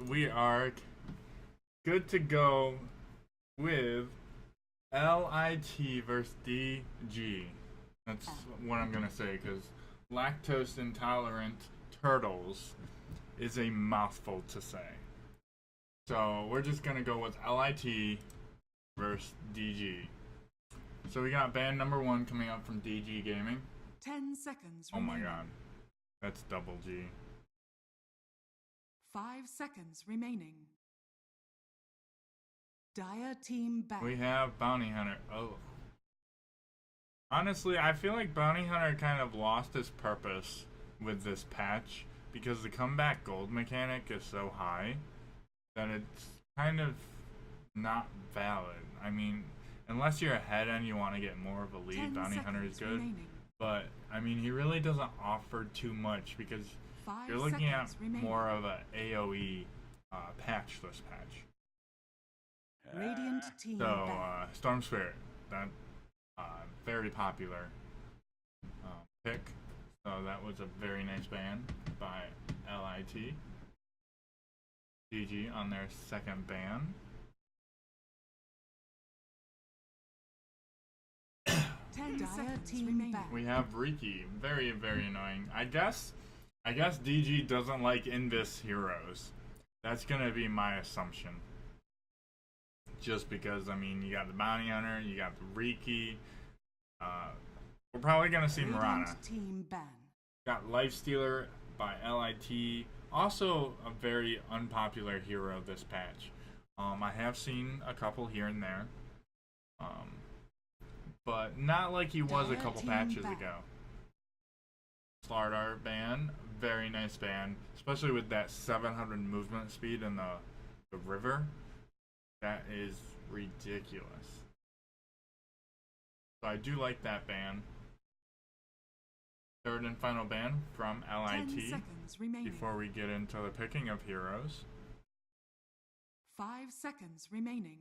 we are good to go with LIT versus DG. That's what I'm gonna say because lactose intolerant turtles is a mouthful to say. So we're just gonna go with LIT versus DG. So we got band number 1 coming up from DG Gaming. 10 seconds Oh my remaining. god. That's double G. 5 seconds remaining. Dire team back. We have Bounty Hunter. Oh. Honestly, I feel like Bounty Hunter kind of lost his purpose with this patch because the comeback gold mechanic is so high that it's kind of not valid. I mean, unless you're ahead and you want to get more of a lead, Bounty Hunter is good. Remaining. But, I mean, he really doesn't offer too much because 5 you're looking at remaining. more of a AoE patch this patch. Radiant team So, back. Storm Spirit, that very popular pick. So that was a very nice ban by LIT. DG on their second ban. 10 seconds remaining. We have Riki, very annoying. I guess DG doesn't like Invis heroes. That's gonna be my assumption. Just because, I mean, you got the Bounty Hunter, you got the Riki. We're probably gonna see Mirana. Team ban. Got Lifestealer by LIT. Also a very unpopular hero this patch. I have seen a couple here and there. But not like he was a couple patches ago. Slardar ban, very nice ban. Especially with that 700 movement speed in the river. That is ridiculous. So I do like that ban. Third and final ban from 10 LIT seconds remaining. before we get into the picking of heroes. 5 seconds remaining.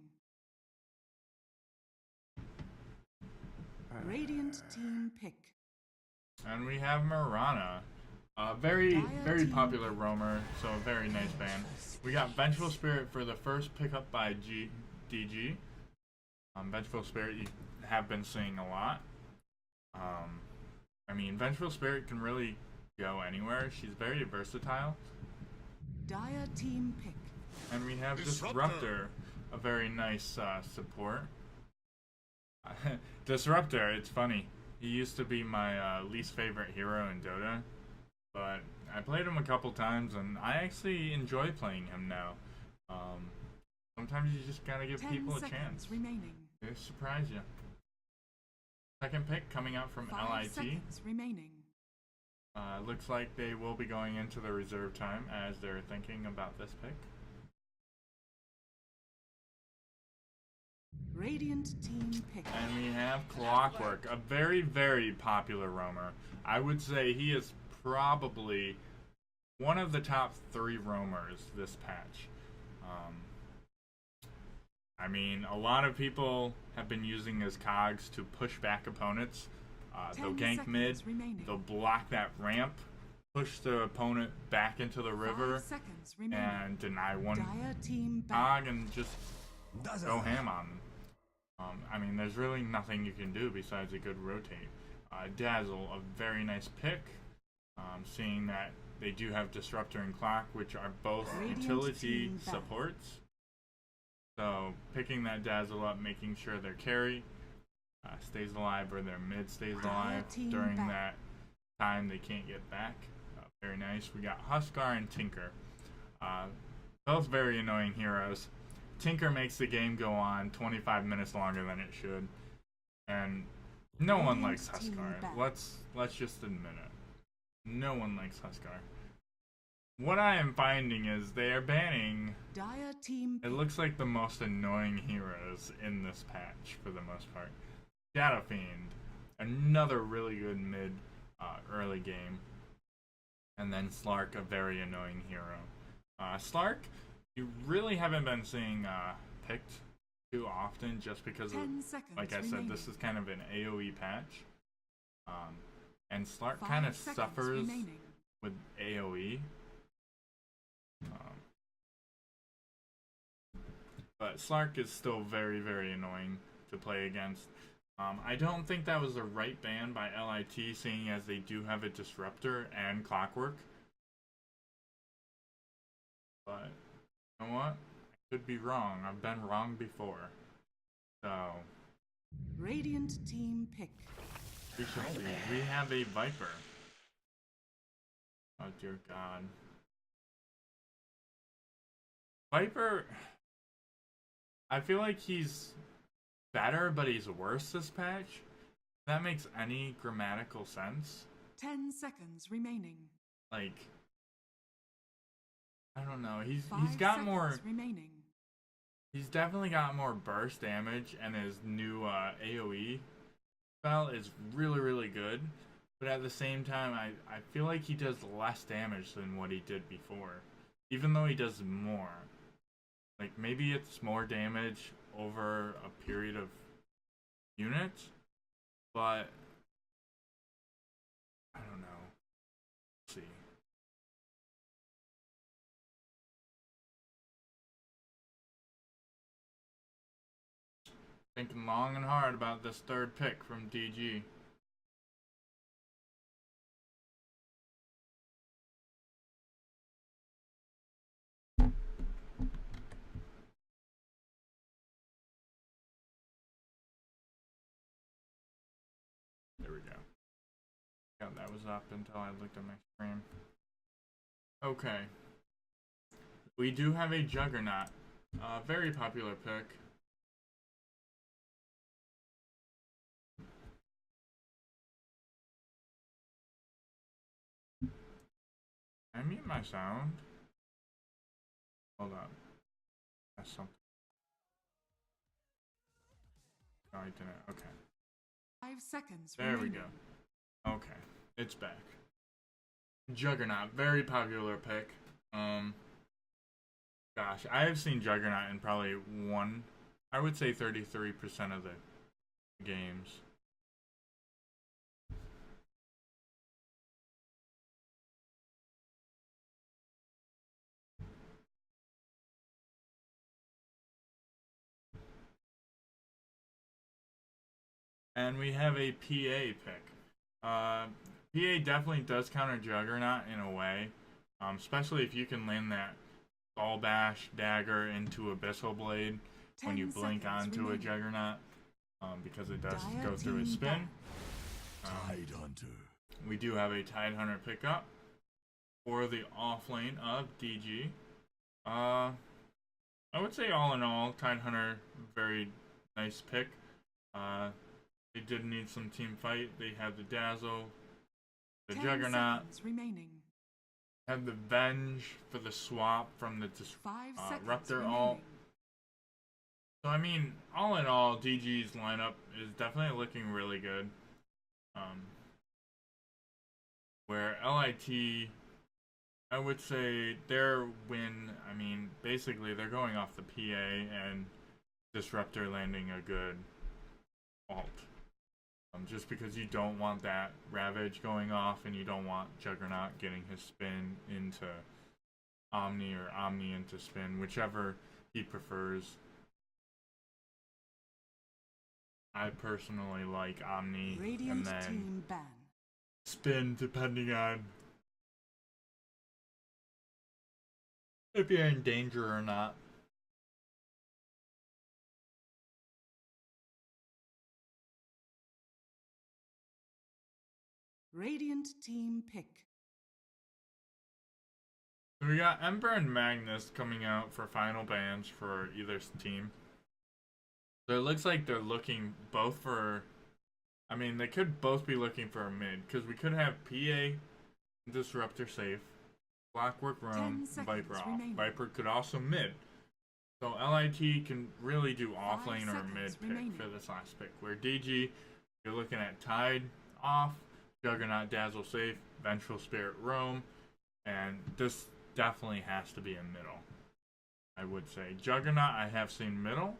Radiant team pick. And we have Mirana. Very popular roamer, so a very nice ban. We got Vengeful Spirit for the first pickup by DG. Vengeful Spirit you have been seeing a lot. I mean, Vengeful Spirit can really go anywhere. She's very versatile. Dire team pick. And we have Disruptor, a very nice support. Disruptor, it's funny. He used to be my least favorite hero in Dota, but I played him a couple times, and I actually enjoy playing him now. Sometimes you just gotta give people a chance. Remaining. They surprise you. Second pick coming out from 5 LIT. seconds remaining. Looks like they will be going into the reserve time as they're thinking about this pick. Radiant team pick. And we have Clockwork, a very popular roamer. I would say he is probably one of the top 3 roamers this patch. I mean, a lot of people have been using his cogs to push back opponents. They'll gank mid, remaining. they'll block that ramp, push the opponent back into the river, 5 seconds remaining. and deny one Dire team back. cog and just go ham on them. I mean, there's really nothing you can do besides a good rotate. Dazzle, a very nice pick. Seeing that they do have Disruptor and Clock, which are both Radiant utility team back. supports. So picking that Dazzle up, making sure their carry stays alive or their mid stays alive team during back. that time they can't get back. Very nice. We got Huskar and Tinker. Both very annoying heroes. Tinker makes the game go on 25 minutes longer than it should, and no one likes Radiant team Huskar. back. Let's just admit it. No one likes Huskar. What I am finding is they are banning, Dire team it pick. looks like, the most annoying heroes in this patch for the most part. Shadow Fiend, another really good mid early game, and then Slark, a very annoying hero. Slark, you really haven't been seeing picked too often just because of, 10 seconds like I said, remaining. this is kind of an AoE patch. And Slark 5 kind of seconds suffers remaining. with AoE. But Slark is still very, very annoying to play against. I don't think that was the right ban by LIT, seeing as they do have a Disruptor and Clockwork. But, you know what? I could be wrong. I've been wrong before. So, Radiant team pick. we shall see. We have a Viper. Oh dear God. Viper, I feel like he's better, but he's worse this patch. If that makes any grammatical sense. 10 seconds remaining. Like, I don't know. He's 5 got seconds more. remaining. He's definitely got more burst damage, and his new AoE spell is really, really good. But at the same time, I feel like he does less damage than what he did before. Even though he does more. Like, maybe it's more damage over a period of units, but I don't know. Let's see. Thinking long and hard about this third pick from DG. There we go. Yeah, that was up until I looked at my screen. Okay. We do have a Juggernaut. Very popular pick. I mute my sound. Hold on. That's something. No, I didn't. Okay. 5 seconds There we remaining. go. Okay. It's back. Juggernaut. Very popular pick. Gosh, I have seen Juggernaut in probably I would say 33% of the games. And we have a PA pick. PA definitely does counter Juggernaut in a way, especially if you can land that Skull Bash dagger into Abyssal Blade when you blink onto a Juggernaut, because it does go through a spin. Tidehunter. We do have a Tidehunter pickup for the off lane of DG. I would say all in all, Tidehunter, very nice pick. They did need some team fight. They had the Dazzle, the Juggernaut, had the Venge for the swap from the Disruptor ult. So I mean, all in all, DG's lineup is definitely looking really good. Where LIT, I would say their win, I mean, basically they're going off the PA and Disruptor landing a good ult. Just because you don't want that Ravage going off and you don't want Juggernaut getting his spin into Omni or Omni into spin, whichever he prefers. I personally like Omni and then spin depending on if you're in danger or not. Radiant team pick. So we got Ember and Magnus coming out for final bans for either team. So it looks like they're looking both for, I mean, they could both be looking for a mid, because we could have PA Disruptor safe, Clockwork Roam, Viper off. Viper could also mid. So LIT can really do off lane or mid pick for this last pick. Where DG, you're looking at Tide off, Juggernaut Dazzle safe, Vengeful Spirit Roam, and this definitely has to be a middle. I would say Juggernaut I have seen middle,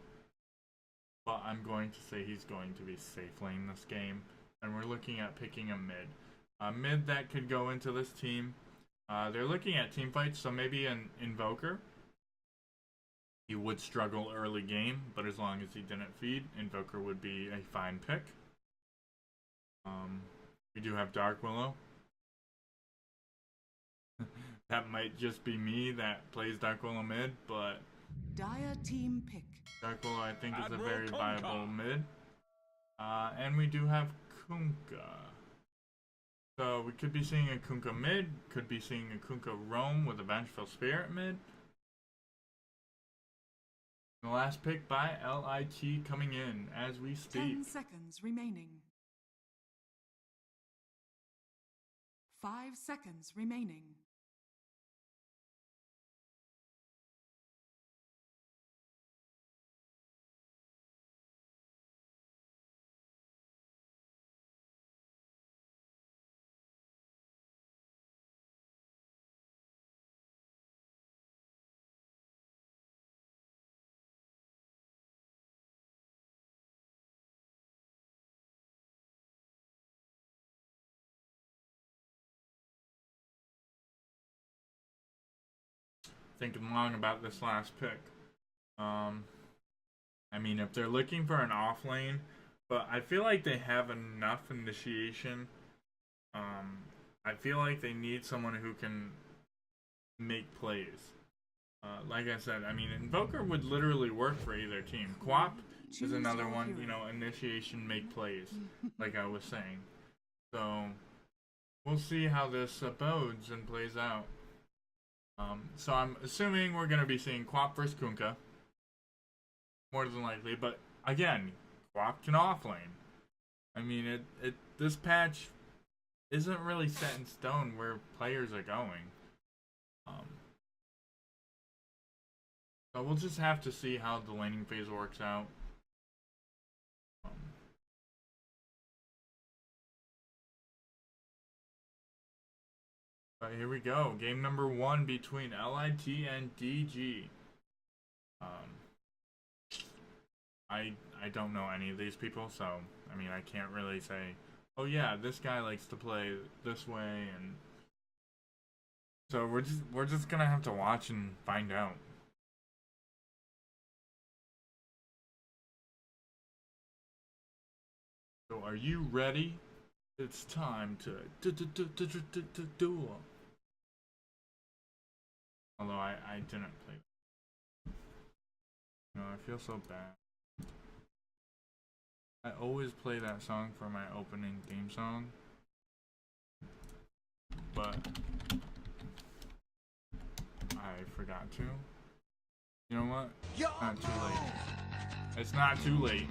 but I'm going to say he's going to be safe lane this game, and we're looking at picking a mid. A mid that could go into this team. They're looking at team fights, so maybe an Invoker. He would struggle early game, but as long as he didn't feed, Invoker would be a fine pick. We do have Dark Willow. That might just be me that plays Dark Willow mid, but Dire team pick. Dark Willow I think is a Admiral very Kunkka. viable mid. And we do have Kunkka. So we could be seeing a Kunkka mid, could be seeing a Kunkka roam with a Vengeful Spirit mid. The last pick by LIT coming in as we 10 speak. seconds remaining. 5 seconds remaining. Thinking long about this last pick. I mean, if they're looking for an off lane, but I feel like they have enough initiation. I feel like they need someone who can make plays. Like I said, I mean, Invoker would literally work for either team. Quap is another one, you know, initiation, make plays, like I was saying. So, we'll see how this bodes and plays out. So I'm assuming we're going to be seeing Quap versus Kunkka. More than likely, but again, Quap can offlane. I mean, this patch isn't really set in stone where players are going. So we'll just have to see how the laning phase works out. But here we go. Game number 1 between LIT and DG. I don't know any of these people, so I mean I can't really say, oh yeah, this guy likes to play this way, and so we're just gonna have to watch and find out. So are you ready? It's time to duel. Although I didn't play. No, I feel so bad. I always play that song for my opening theme song. But I forgot to. You know what? Not too late. It's not too late.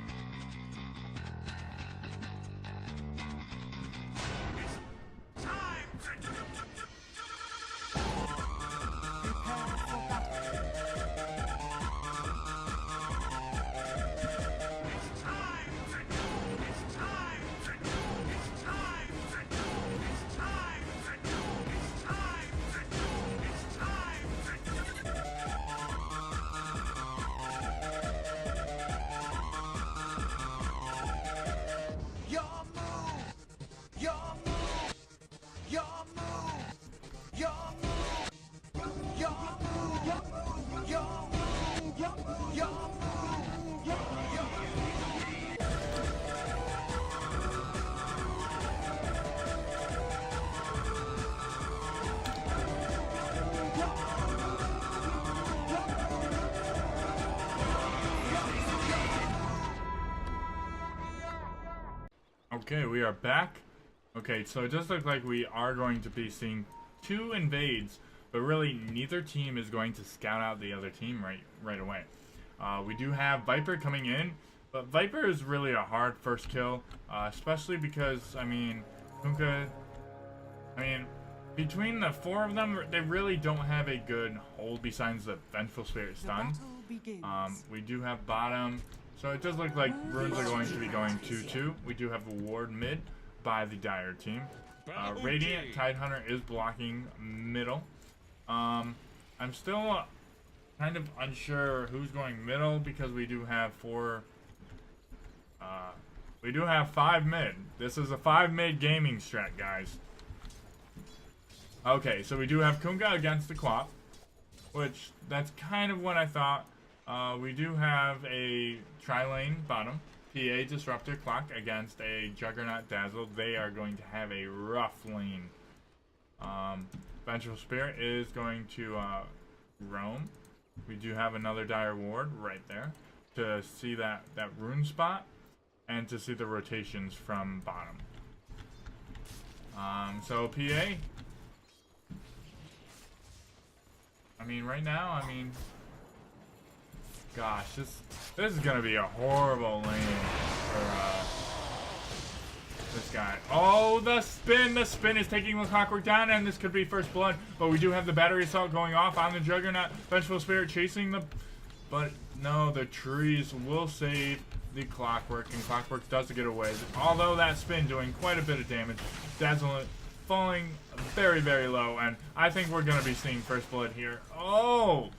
Okay, we are back. Okay, so it just looks like we are going to be seeing 2 invades, but really neither team is going to scout out the other team right away. We do have Viper coming in, but Viper is really a hard first kill, especially because, I mean, Kunkka, between the 4 of them, they really don't have a good hold besides the Vengeful Spirit stun. We do have bottom. So it does look like runes are going to be going 2-2. We do have a ward mid by the Dire team. Radiant Tidehunter is blocking middle. I'm still kind of unsure who's going middle because we do have 5 mid. This is a 5 mid gaming strat, guys. Okay, so we do have Kunkka against the Quap, which that's kind of what I thought. We do have a tri-lane bottom. PA Disruptor Clock against a Juggernaut Dazzle. They are going to have a rough lane. Vengeful Spirit is going to roam. We do have another Dire Ward right there to see that rune spot and to see the rotations from bottom. So PA, I mean, right now, I mean, gosh, this is gonna be a horrible lane for this guy. Oh, the spin is taking the Clockwork down, and this could be first blood. But we do have the battery assault going off on the Juggernaut. Vengeful Spirit chasing the, but no, the trees will save the Clockwork, and Clockwork does get away. Although that spin doing quite a bit of damage. Dazzle falling very, very low, and I think we're gonna be seeing first blood here. Oh!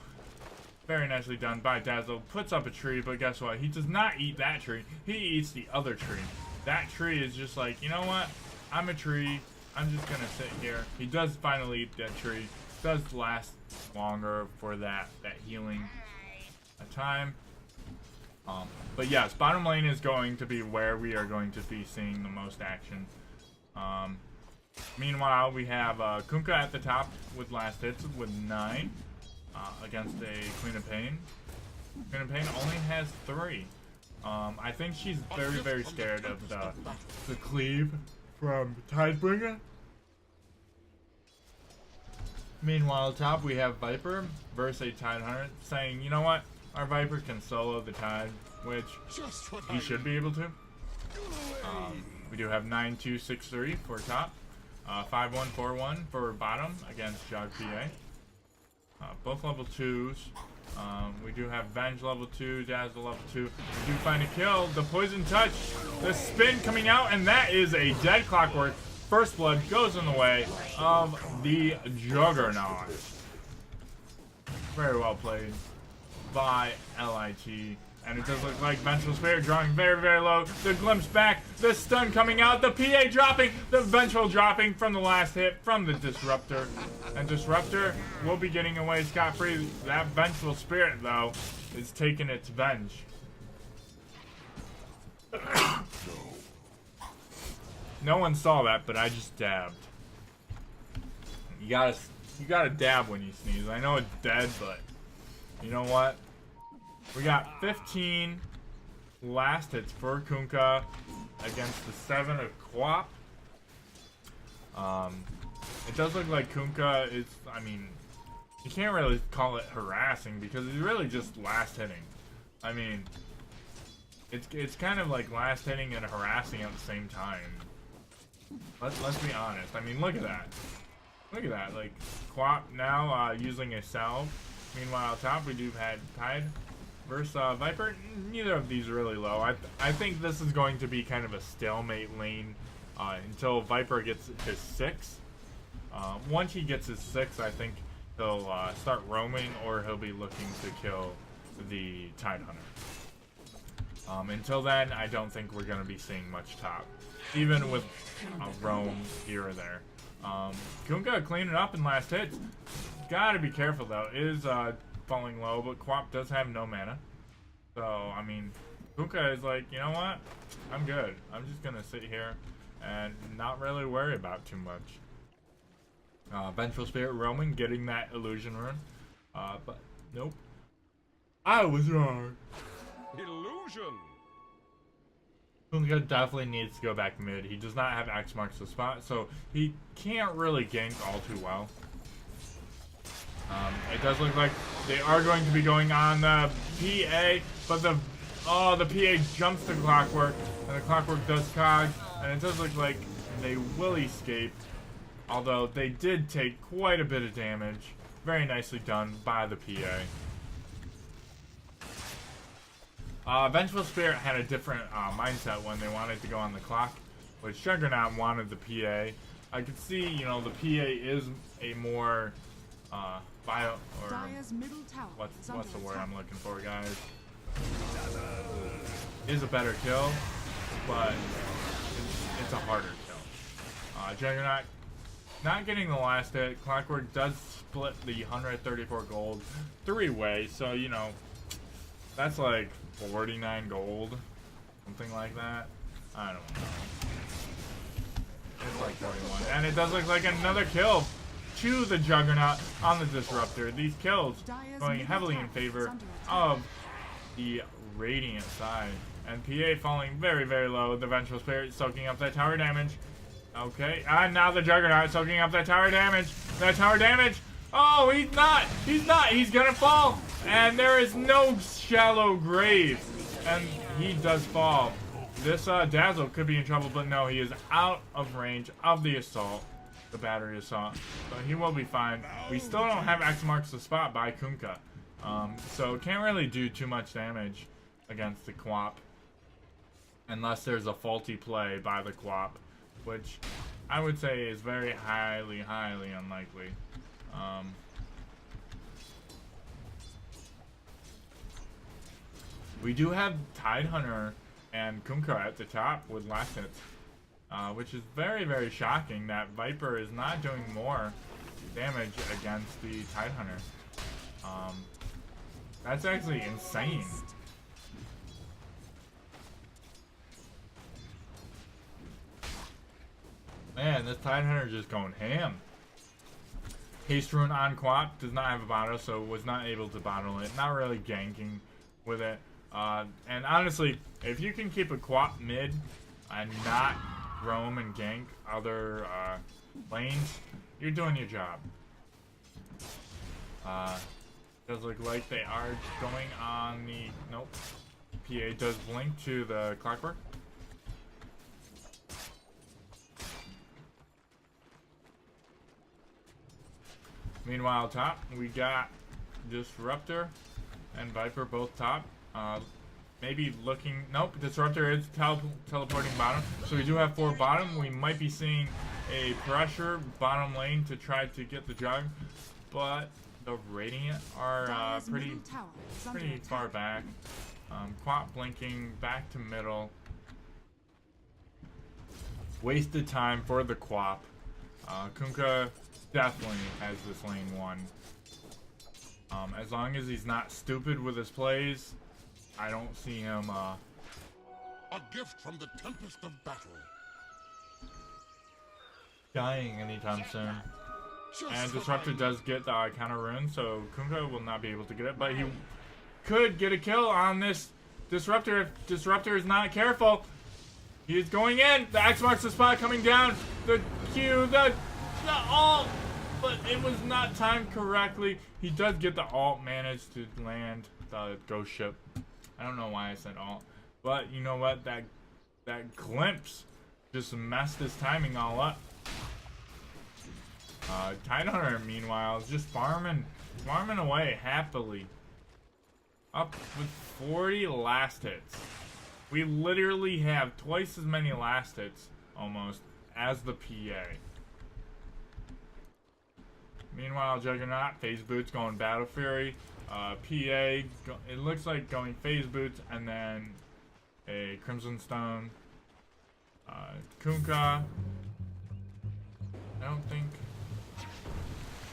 Very nicely done by Dazzle. Puts up a tree, but guess what? He does not eat that tree. He eats the other tree. That tree is just like, you know what? I'm a tree. I'm just gonna sit here. He does finally eat that tree. Does last longer for that healing time. But yes, bottom lane is going to be where we are going to be seeing the most action. Meanwhile, we have Kunkka at the top with last hits with 9 against a Queen of Pain. Queen of Pain only has 3. I think she's very, very scared of the cleave from Tidebringer. Meanwhile, top we have Viper versus a Tidehunter saying, you know what? Our Viper can solo the Tide, which he should be able to. We do have 9-2-6-3 for top. 5-1-4-1 for bottom against Jog PA. Both level 2s. We do have Venge level 2, Dazzle level 2. We do find a kill. The Poison Touch. The spin coming out, and that is a dead Clockwork. First blood goes in the way of the Juggernaut. Very well played by LIT. And it does look like Vengeful Spirit drawing very, very low. The glimpse back, the stun coming out, the PA dropping, the Vengeful dropping from the last hit from the Disruptor. And Disruptor will be getting away scot-free. That Vengeful Spirit, though, is taking its venge. No one saw that, but I just dabbed. You gotta dab when you sneeze. I know it's dead, but you know what? We got 15 last hits for Kunkka against the 7 of Quap. It does look like Kunkka is, I mean, you can't really call it harassing because it's really just last hitting. I mean, it's kind of like last hitting and harassing at the same time. Let's be honest. I mean, look at that. Look at that. Like, Quap now using a salve. Meanwhile, top we do have Tide versus Viper. Neither of these are really low. I think this is going to be kind of a stalemate lane until Viper gets his 6. Once he gets his 6, I think he'll start roaming or he'll be looking to kill the Tidehunter. Until then, I don't think we're going to be seeing much top, even with roam here or there. Kunkka cleaning up in last hits. Gotta be careful though. It is falling low, but Quap does have no mana. So, I mean, Kunkka is like, you know what? I'm good. I'm just gonna sit here and not really worry about too much. Vengeful Spirit roaming, getting that illusion rune. But nope. I was wrong. Illusion. Kunkka definitely needs to go back mid. He does not have X marks the spot, so he can't really gank all too well. It does look like they are going to be going on the PA, but the PA jumps the Clockwork, and the Clockwork does cog, and it does look like they will escape, although they did take quite a bit of damage. Very nicely done by the PA. Vengeful Spirit had a different mindset when they wanted to go on the clock, which Juggernaut wanted the PA. I could see, you know, the PA is a more bio, or Dire's middle tower what's under the word attack. I'm looking for, guys? Is a better kill, but it's a harder kill. Juggernaut not getting the last hit. Clockwork does split the 134 gold 3-way, so you know That's like 49 gold. Something like that. I don't know. It's like 41. And it does look like another kill to the Juggernaut on the Disruptor. These kills going heavily in favor of the Radiant side. And PA falling very, very low. The Vengeful Spirit soaking up that tower damage. Okay, and now the Juggernaut soaking up that tower damage. That tower damage. Oh, he's not. He's not. He's gonna fall. And there is no shallow grave. And he does fall. This Dazzle could be in trouble, but no, he is out of range of the assault. The battery assault. So he will be fine. We still don't have X marks the spot by Kunkka. So can't really do too much damage against the Quap. Unless there's a faulty play by the Quap. Which I would say is very highly, highly unlikely. We do have Tidehunter and Kunkka at the top with last hits. Which is very, very shocking that Viper is not doing more damage against the Tidehunter. That's actually insane. Man, this Tidehunter is just going ham. Haste Rune on Quap does not have a bottle, so was not able to bottle it. Not really ganking with it. And honestly, if you can keep a Quap mid and not roam and gank other lanes, you're doing your job. Does look like they are going on the... Nope. PA does blink to the Clockwork. Meanwhile, top, we got Disruptor and Viper both top. Maybe looking... Nope, Disruptor is teleporting bottom. So we do have 4 bottom. We might be seeing a pressure bottom lane to try to get the Jug. But the Radiant are pretty far back. Quap blinking back to middle. Wasted time for the Quap. Kunkka definitely has this lane won. As long as he's not stupid with his plays, I don't see him a gift from the tempest of battle. Dying anytime soon. And Disruptor does get the counter rune, so Kunkka will not be able to get it, but he could get a kill on this Disruptor if Disruptor is not careful. He is going in. The X marks the spot coming down. The Q, the ult, but it was not timed correctly. He does get the ult, managed to land the ghost ship. I don't know why I said ult, but you know what? That glimpse just messed his timing all up. Tidehunter, meanwhile, is just farming away happily. Up with 40 last hits. We literally have twice as many last hits, almost, as the PA. Meanwhile, Juggernaut, Phase Boots going Battle Fury. PA, it looks like going Phase Boots and then a Crimson Stone. Kunkka, I don't think.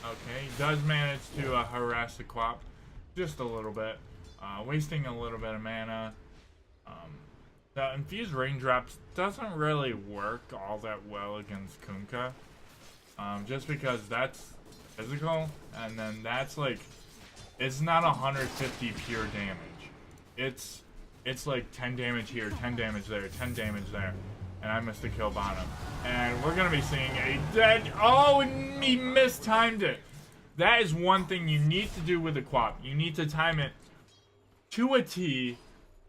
Okay, he does manage to harass the Quap just a little bit, wasting a little bit of mana. The Infused Raindrops doesn't really work all that well against Kunkka, just because that's physical, and then that's like, it's not 150 pure damage. It's like 10 damage here, 10 damage there, 10 damage there. And I missed the kill bottom. And we're gonna be seeing a dead... Oh, and he mistimed it. That is one thing you need to do with the Quap. You need to time it to a T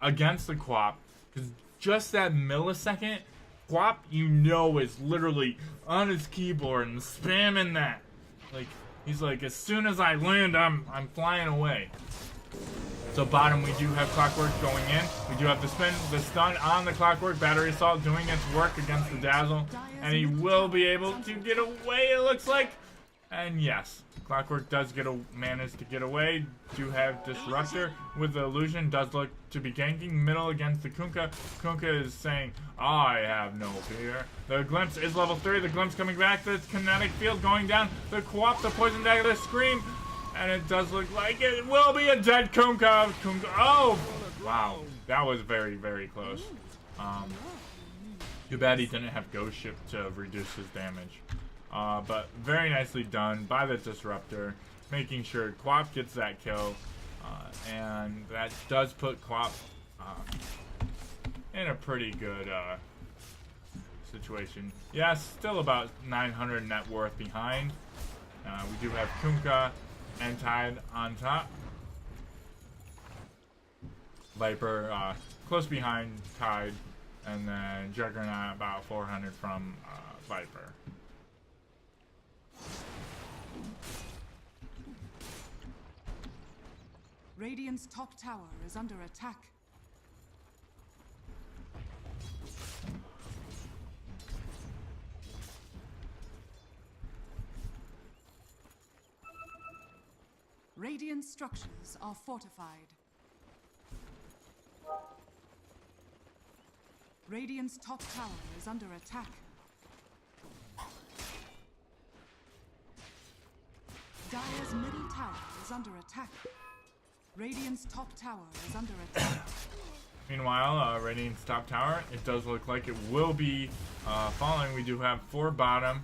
against the Quap. Because just that millisecond, Quap, you know, is literally on his keyboard and spamming that. Like, he's like, as soon as I land, I'm flying away. So bottom, we do have Clockwork going in. We do have the spin, the stun on the Clockwork. Battery Assault doing its work against the Dazzle. And he will be able to get away, it looks like. And yes, Clockwork does manage to get away. Do have Disruptor with the Illusion. Does look to be ganking middle against the Kunkka. Kunkka is saying, I have no fear. The Glimpse is level 3. The Glimpse coming back. The Kinetic Field going down. The Quap, the Poison Dagger, the Scream. And it does look like it will be a dead Kunkka. Oh, wow. That was very, very close. Too bad he didn't have Ghost Ship to reduce his damage. But very nicely done by the Disruptor, making sure Quap gets that kill. And that does put Quap in a pretty good situation. Yeah, still about 900 net worth behind. We do have Kunkka and Tide on top. Viper close behind Tide, and then Juggernaut about 400 from Viper. Radiant's top tower is under attack. Radiant structures are fortified. Radiant's top tower is under attack. Dire's middle tower is under attack. Radiant's top tower is under attack. Meanwhile, Radiant's top tower, it does look like it will be falling. We do have 4 bottom.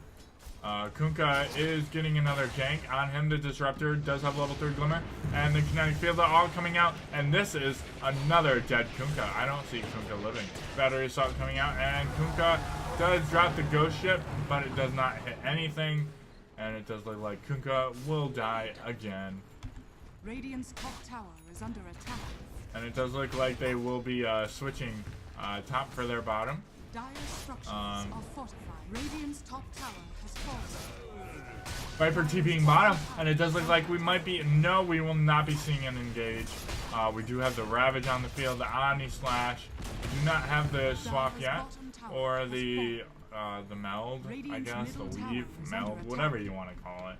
Kunkka is getting another gank on him. The Disruptor does have level 3 Glimmer. And the Kinetic Field are all coming out. And this is another dead Kunkka. I don't see Kunkka living. Battery Assault coming out. And Kunkka does drop the Ghost Ship, but it does not hit anything. And it does look like Kunkka will die again. Radiant's top tower is under attack. And it does look like they will be switching top for their bottom. Dire's structures are fortified. Radiant's top tower has fallen. Viper TPing bottom, and it does look like we might be. No, we will not be seeing an engage. We do have the Ravage on the field, the Omni Slash. We do not have the swap yet, or the meld, I guess, the weave, meld, whatever you want to call it.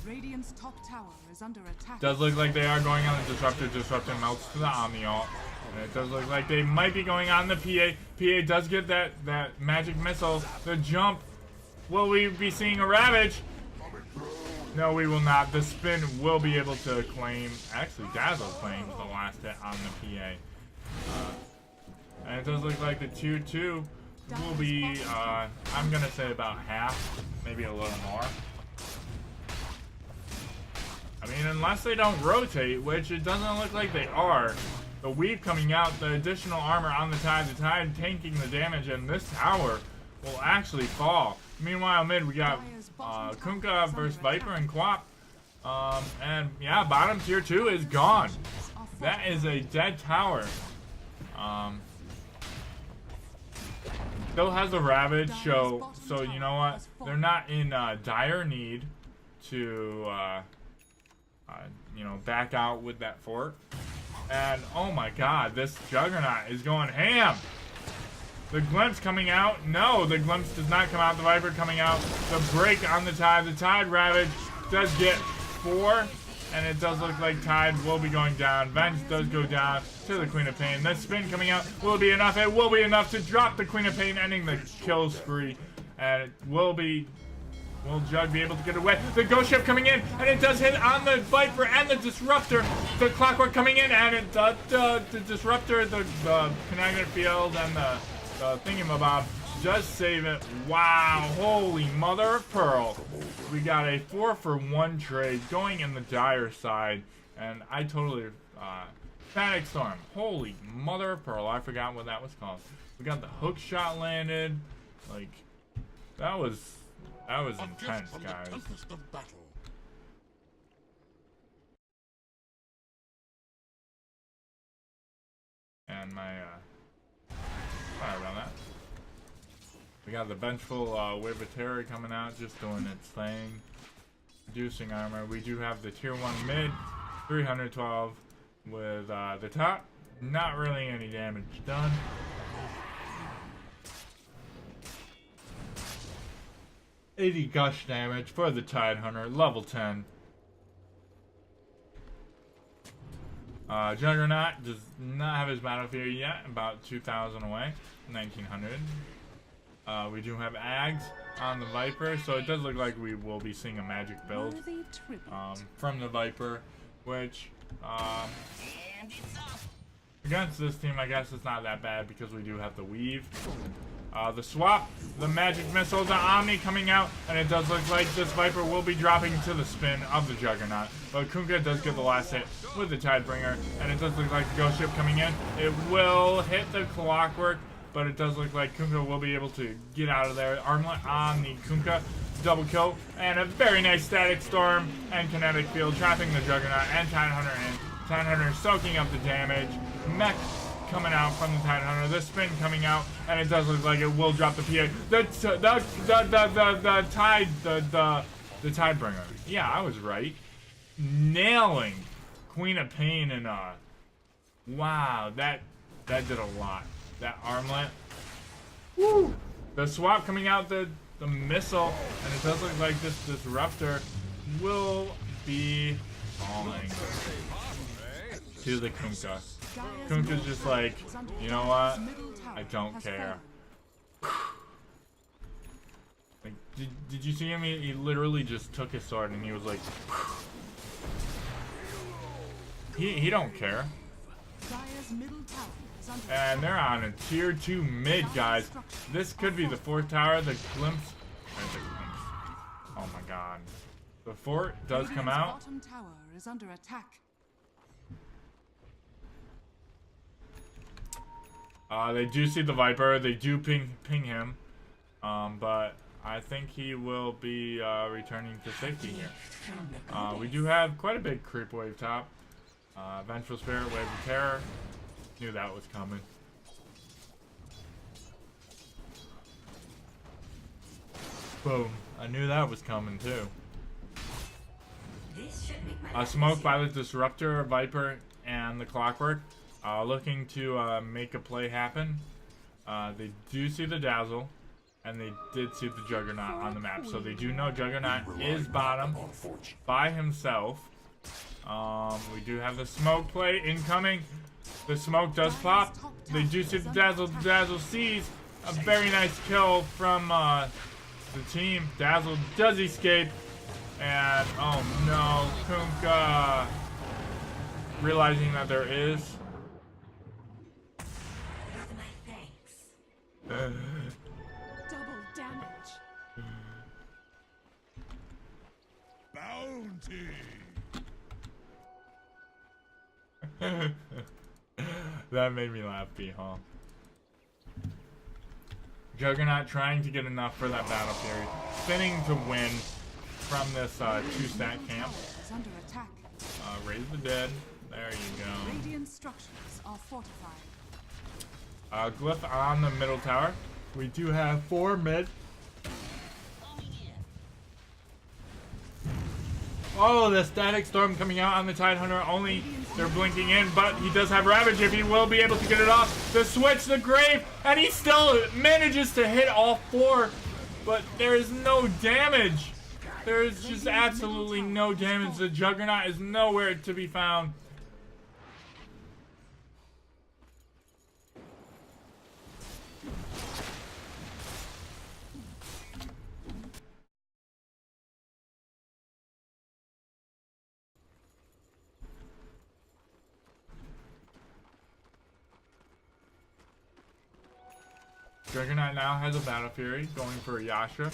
Radiant's top tower is under attack. Does look like they are going on the Disruptor. Disruptor melts to the Omni ult. And it does look like they might be going on the PA. PA does get that magic missile. The jump. Will we be seeing a Ravage? No, we will not. The spin will be able to claim. Actually, Dazzle claims the last hit on the PA. And it does look like the 2-2 will be, I'm going to say about half, maybe a little more. I mean, unless they don't rotate, which it doesn't look like they are. The weave coming out, the additional armor on the Tide tanking the damage, and this tower will actually fall. Meanwhile, mid, we got Kunkka versus Viper and Quap. And yeah, bottom tier 2 is gone. That is a dead tower. Still has a Ravage, so you know what? They're not in dire need to you know, back out with that fort. And oh my god, this Juggernaut is going ham. The Glimpse coming out. No, the Glimpse does not come out. The Viper coming out. The break on the Tide. The Tide Ravage does get 4. And it does look like Tide will be going down. Venge does go down to the Queen of Pain. The spin coming out will be enough. It will be enough to drop the Queen of Pain, ending the kill spree. And it will be... Will Jug be able to get away? The Ghost Ship coming in, and it does hit on the Viper and the Disruptor. The Clockwork coming in, and it the Disruptor, the Kinetic Field, and the Thingamabob does save it. Wow, holy mother of pearl. We got a 4-for-1 trade going in the Dire side, and I totally, Static Storm. Holy mother of pearl, I forgot what that was called. We got the hook shot landed, like, that was intense, guys. And my, sorry about that. We got the Vengeful Wave of Terror coming out, just doing its thing. Reducing armor. We do have the tier 1 mid, 312 with the top. Not really any damage done. $80 gush damage for the Tidehunter, level 10. Juggernaut does not have his battlefield yet, about 2,000 away, 1,900. We do have Ags on the Viper, so it does look like we will be seeing a magic build Worthy tribute. from the Viper, which against this team, I guess it's not that bad because we do have the weave. The swap, the magic missile, the Omni coming out, and it does look like this Viper will be dropping to the spin of the Juggernaut. But Kunkka does get the last hit with the Tidebringer, and it does look like the Ghost Ship coming in. It will hit the Clockwork, but it does look like Kunkka will be able to get out of there. Armlet on the Kunkka, double kill, and a very nice Static Storm and Kinetic Field, trapping the Juggernaut and Tidehunter in. Tidehunter soaking up the damage. Mech coming out from the Tidehunter, the spin coming out, and it does look like it will drop the PA. The Tidebringer. Yeah, I was right. Nailing Queen of Pain and wow, that did a lot. That armlet. Woo! The swap coming out, the missile, and it does look like this disruptor will be falling to the Kunkka. Kunkka's just like, you know what? I don't care. Like, did you see him? He literally just took his sword and he was like, he don't care. And they're on a tier 2 mid, guys. This could be the 4th tower. The glimpse. Oh my god. The fort does come out. Bottom tower is under attack. They do see the Viper. They do ping him. But I think he will be returning to safety here. We do have quite a big creep wave top. Vengeful Spirit, Wave of Terror. Knew that was coming. Boom. I knew that was coming too. Smoke by the Disruptor, Viper, and the Clockwork. Looking to make a play happen. They do see the Dazzle, and they did see the Juggernaut on the map. So they do know Juggernaut is bottom by himself. We do have the smoke play incoming. The smoke does pop. They do see the Dazzle. The Dazzle sees a very nice kill from the team. Dazzle does escape. And, oh no, Kunkka realizing that there is. Double damage. Bounty. That made me laugh, B-Hall. Juggernaut trying to get enough for that battle period. Spinning to win from this 2-stat camp. Is under attack. Raise the dead. There you go. Radiant structures are fortified. Glyph on the middle tower. We do have 4 mid. Oh, the Static Storm coming out on the Tidehunter. Only they're blinking in, but he does have Ravage if he will be able to get it off. The switch, the Grave, and he still manages to hit all 4, but there is no damage. There is just absolutely no damage. The Juggernaut is nowhere to be found. Juggernaut now has a Battle Fury going for Yasha.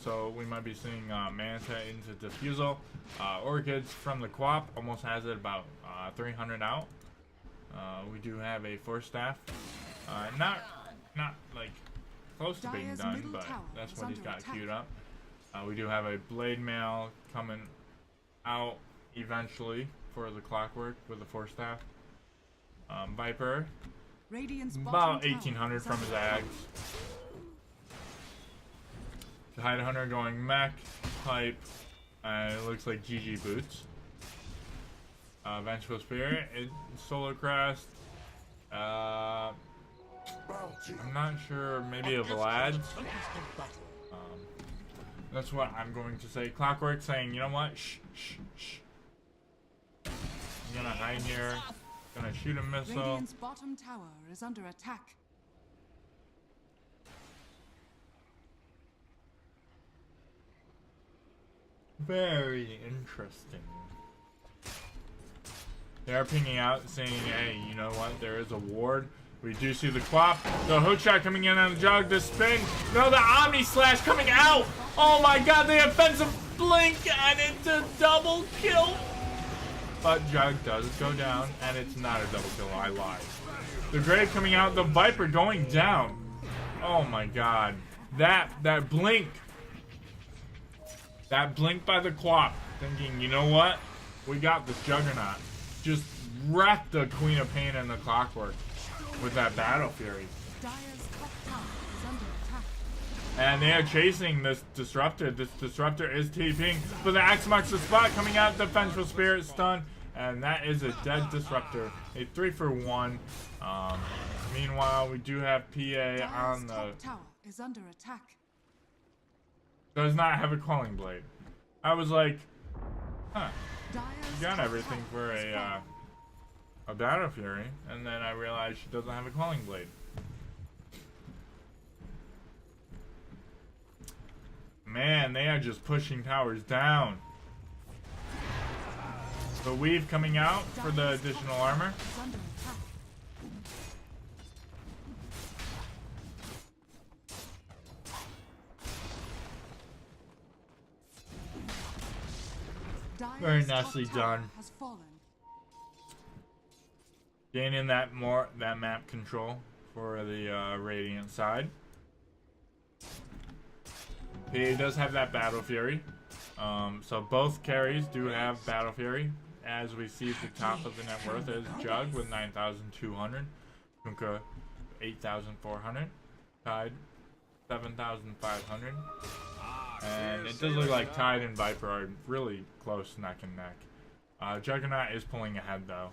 So we might be seeing Manta into Diffusal. Orchids from the Quap almost has it about 300 out. We do have a Force Staff. Not like close to being done, but that's what he's got queued up. We do have a Blade Mail coming out eventually for the Clockwork with the Force Staff. Viper. About 1800 from his Ags. Tidehunter going mech, pipe, and it looks like GG boots. Vengeful Spirit, Solar Crest. I'm not sure, maybe a Vlad. That's what I'm going to say. Clockwork saying, you know what? Shh. I'm gonna hide here. Gonna shoot a missile. Radiant's bottom tower is under attack. Very interesting. They're pinging out saying, hey, you know what? There is a ward. We do see the quap. The hook shot coming in on the jug. The spin. No, the Omni Slash coming out. Oh my god, the offensive blink. And it's a double kill. But Jug does go down. And it's not a double kill. I lied. The Grave coming out. The Viper going down. Oh my god. That blink. That blink by the quap. Thinking, you know what? We got this Juggernaut. Just wrecked the Queen of Pain and the Clockwork with that Battle Fury. Dire's top tower is under attack. And they are chasing this Disruptor. This Disruptor is TPing, but the Axe marks the spot coming out. The Vengeful Spirit stun, and that is a dead Disruptor. A 3-for-1. Meanwhile, we do have PA Dire's on the. top tower is under attack. Does not have a Quelling Blade. I was like, huh. Dire's She got top everything tower for is fallen. a Battle Fury, and then I realized she doesn't have a Quelling Blade. Man, they are just pushing towers down. The Weave coming out for the additional armor. Is under attack. Dire's Very top nicely tower done. has fallen. Gaining that map control for the Radiant side. He does have that Battle Fury. So both carries do have Battle Fury. As we see at the top of the net worth is Jug with 9,200. Kunkka 8,400. Tide 7,500. And it does look like Tide and Viper are really close neck and neck. Juggernaut is pulling ahead though.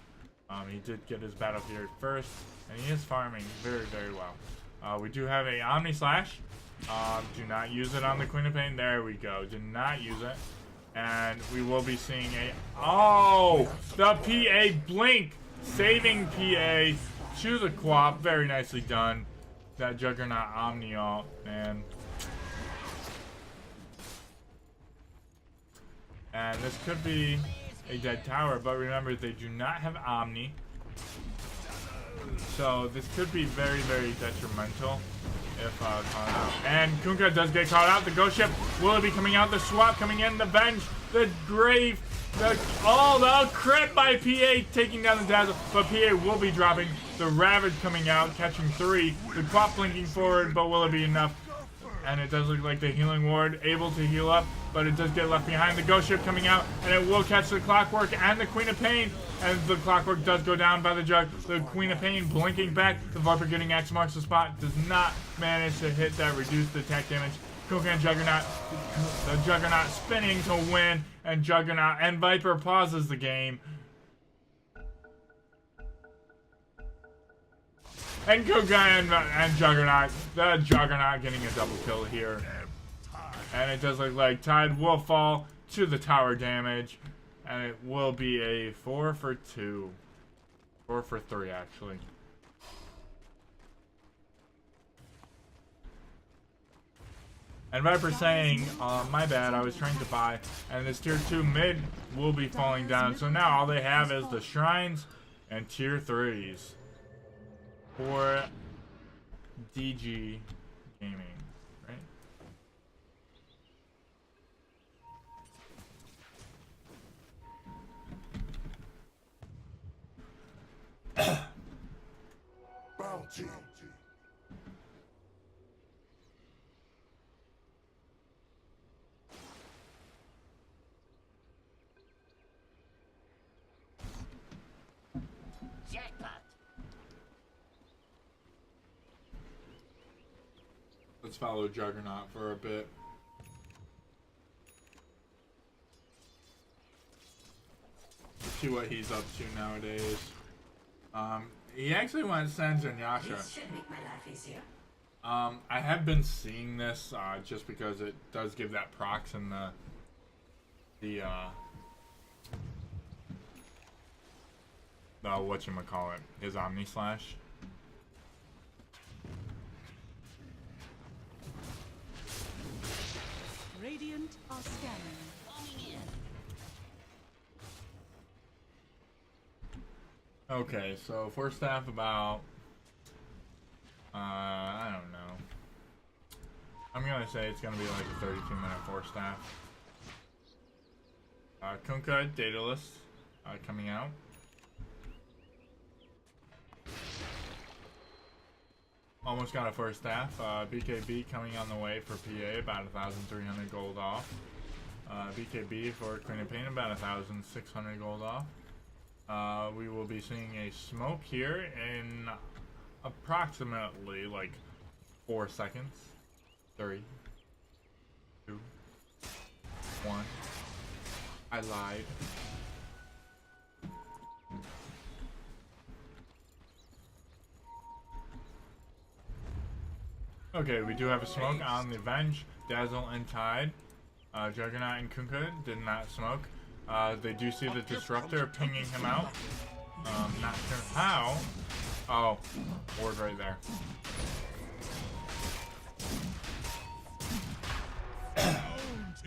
He did get his Battle Fury first, and he is farming very, very well. We do have a Omni Slash. Do not use it on the Queen of Pain. There we go. Do not use it. And we will be seeing a... Oh! The PA Blink! Saving PA to the Quap. Very nicely done. That Juggernaut Omni ult, man. And this could be a dead tower, but remember, they do not have Omni. So this could be very, very detrimental if caught out. And Kunkka does get caught out. The Ghost Ship will be coming out. The swap coming in. The Venge. The Grave. The crit by PA taking down the Dazzle. But PA will be dropping. The Ravage coming out, catching 3. The Quap blinking forward, but will it be enough? And it does look like the Healing Ward able to heal up, but it does get left behind. The Ghost Ship coming out, and it will catch the Clockwork and the Queen of Pain. And the Clockwork does go down by the Jug. The Queen of Pain blinking back. The Viper getting X marks the spot. Does not manage to hit that reduced attack damage. Kunkka and Juggernaut. The Juggernaut spinning to win. And Juggernaut and Viper pauses the game. And Kunkka and Juggernaut. The Juggernaut getting a double kill here. And it does look like Tide will fall to the tower damage. And it will be a 4-for-2. 4-for-3, actually. And Viper saying, my bad, I was trying to buy. And this tier 2 mid will be falling down. So now all they have is the shrines and tier 3s. For DG Gaming, right? Bounty. Jackpot. Let's follow Juggernaut for a bit. Let's see what he's up to nowadays. He actually went Sans and Yasha. This should make my life easier. I have been seeing this just because it does give that procs in the whatchamacallit, his Omni Slash. Radiant are scanning. Okay, so first half about, I don't know. I'm gonna say it's gonna be like a 32-minute first half. Kunkka, Daedalus, coming out. Almost got a first half. BKB coming on the way for PA, about 1,300 gold off. BKB for Queen of Pain, about 1,600 gold off. We will be seeing a smoke here in approximately like 4 seconds. 3, 2, 1. I lied. Okay, we do have a smoke on the Avenge, Dazzle, and Tide. Juggernaut and Kunkka did not smoke. They do see the Disruptor pinging him out. Not sure how. Oh, ward right there.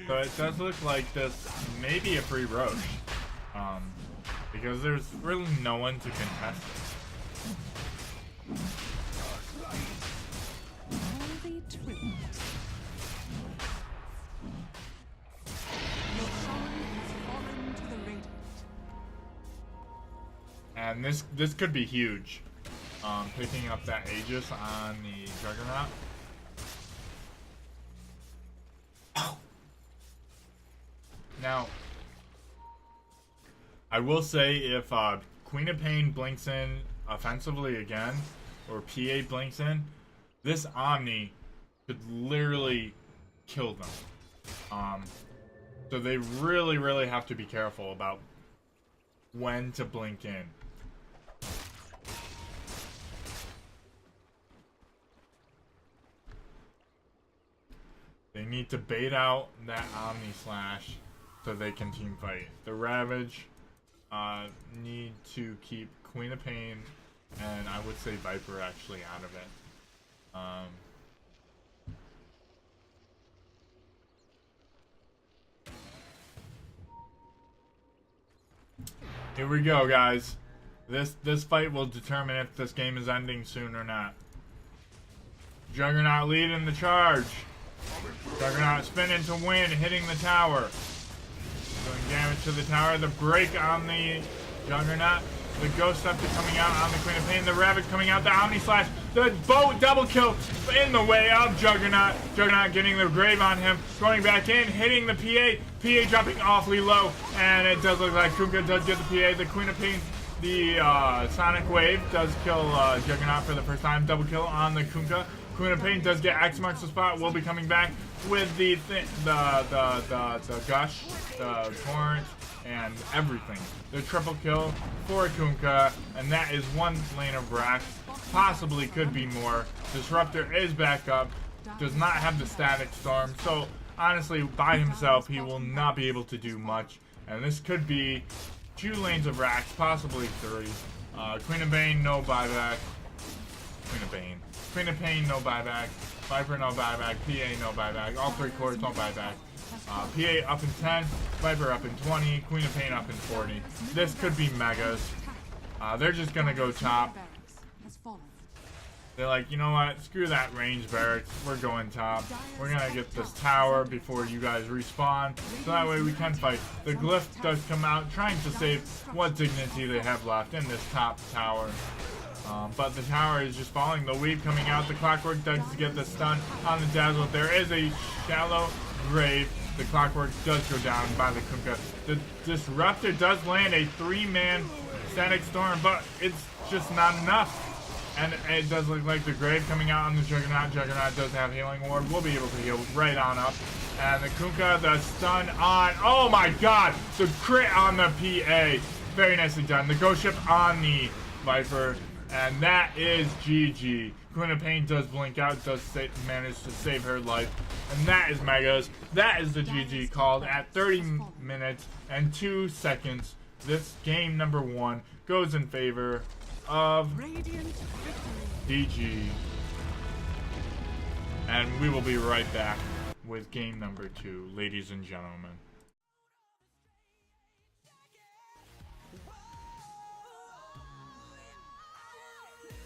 So it does look like this may be a free Roche. Because there's really no one to contest it. Worthy tribute. Your son has fallen to the Radiant. And this could be huge. Picking up that Aegis on the Juggernaut. Now, I will say if Queen of Pain blinks in offensively again, or PA blinks in, this Omni could literally kill them. So they really, really have to be careful about when to blink in. They need to bait out that Omni Slash so they can team fight. The Ravage need to keep Queen of Pain and I would say Viper actually out of it. Here we go, guys. This fight will determine if this game is ending soon or not. Juggernaut leading the charge. Juggernaut spinning to win, hitting the tower. Doing damage to the tower. The break on the Juggernaut. The Ghost Scepter coming out on the Queen of Pain. The Ravage coming out. The Omni Slash. The boat double kill in the way of Juggernaut. Juggernaut getting the grave on him. Going back in, hitting the PA. PA dropping awfully low. And it does look like Kunkka does get the PA. The Queen of Pain, the Sonic Wave does kill Juggernaut for the first time. Double kill on the Kunkka. Queen of Pain does get X marks the spot. We'll be coming back with the Gush, the Torrent, and everything. The triple kill for Kunkka, and that is one lane of Brax. Possibly could be more. Disruptor is back up. Does not have the Static Storm, so honestly, by himself, he will not be able to do much. And this could be 2 lanes of Rax, possibly 3. Queen of Pain, no buyback. Queen of Pain. Queen of Pain, no buyback. Viper, no buyback. PA, no buyback. All 3 cores, no buyback. PA up in 10. Viper up in 20. Queen of Pain up in 40. This could be megas. They're just gonna go top. They're like, you know what? Screw that range barracks. We're going top. We're gonna get this tower before you guys respawn. So that way we can fight. The Glyph does come out, trying to save what dignity they have left in this top tower. But the tower is just falling. The Weave coming out. The Clockwork does get the stun on the Dazzle. There is a shallow grave. The Clockwork does go down by the Kunkka. The Disruptor does land a 3-man Static Storm, but it's just not enough. And it does look like the grave coming out on the Juggernaut. Juggernaut does have Healing Ward. We'll be able to heal right on up. And the Kunkka, the stun on... Oh my god! The crit on the PA. Very nicely done. The Ghost Ship on the Viper. And that is GG. Queen of Pain does blink out, does manage to save her life. And that is megas. That is the GG called at 30 minutes and 2 seconds. This game number 1 goes in favor of DG. And we will be right back with game number 2, ladies and gentlemen.